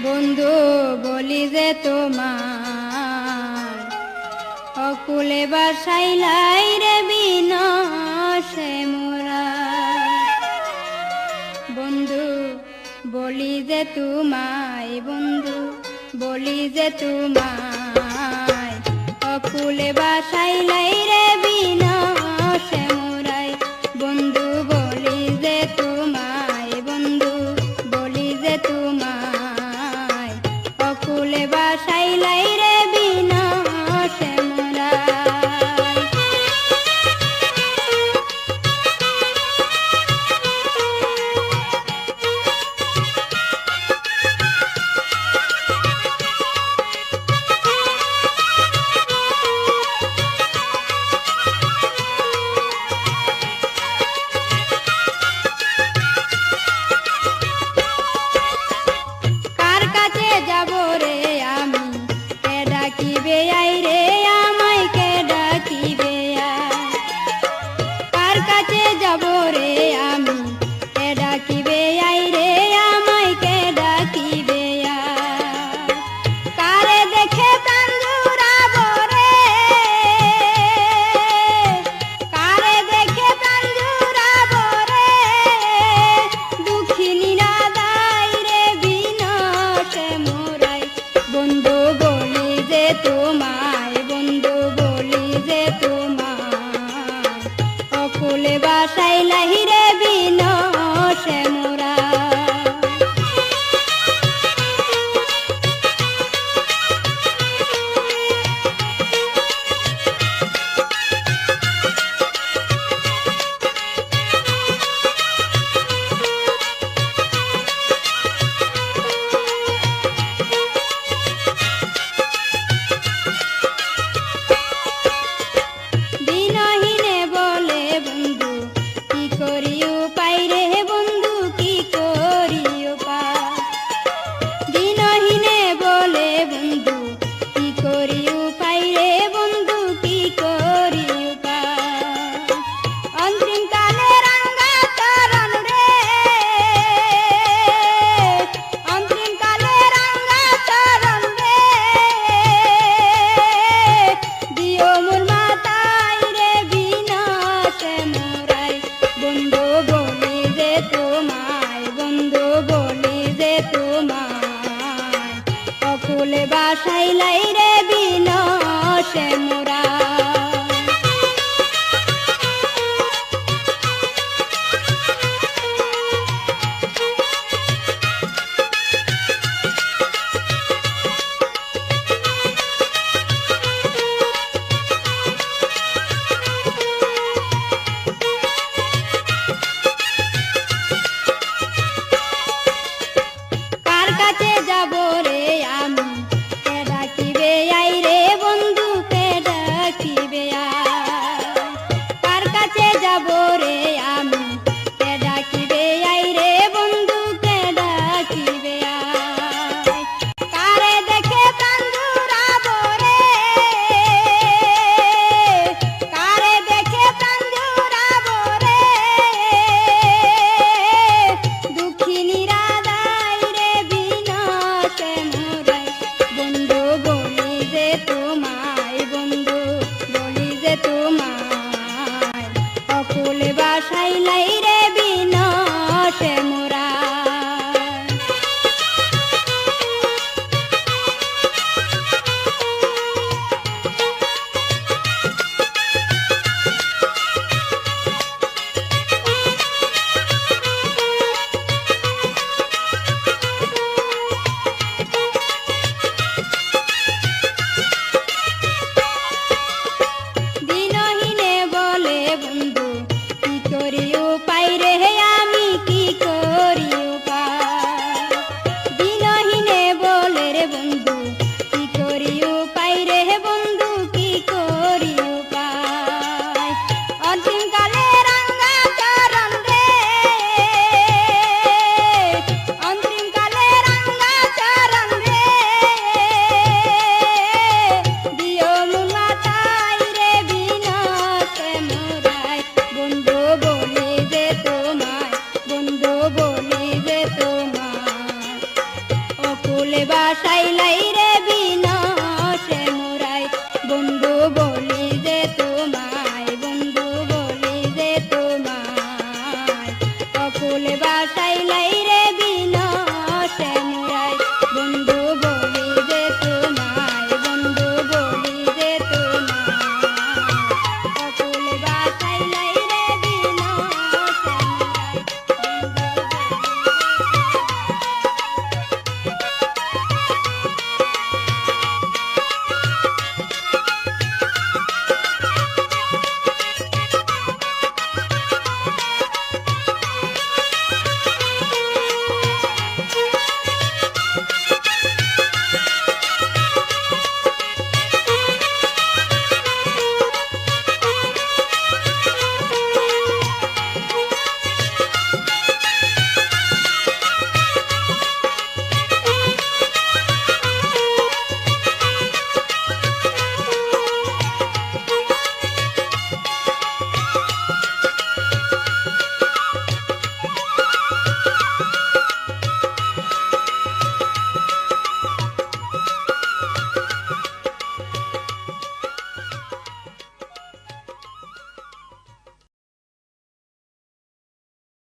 বন্ধু বলি যে তোমার অকুলে বাসাইলাই রে বিনশে মোরা। বন্ধু বলি যে তোমায়, বন্ধু বলি যে তোমায় অকুলে বাসাইলাই রে বিনশে মোরাই। বন্ধু বলি যে তোমায়, বন্ধু বলি যে তোমায় অকুলে বাসাইলাই রে বিনশে মোরাই। তোমায় বন্ধু বলি যে তোমায় অকুলে বাসাইলাই রে বিনশে মোরা। অকুলে বাসাইলাই রে বিনশে মোরা। কার কাছে যাব রে আমি কে ডাকিবে আই রে বন্ধু কে ডাকিবে আই। কার কাছে যাব রে আমি কে ডাকিবে আই রে বন্ধু কে ডাকিবে আই। কারে দেখে প্রাণ জুড়াবো রে, কারে দেখে প্রাণ জুড়াবো রে দুঃখিনীরা তোমায় বন্ধু বলি যে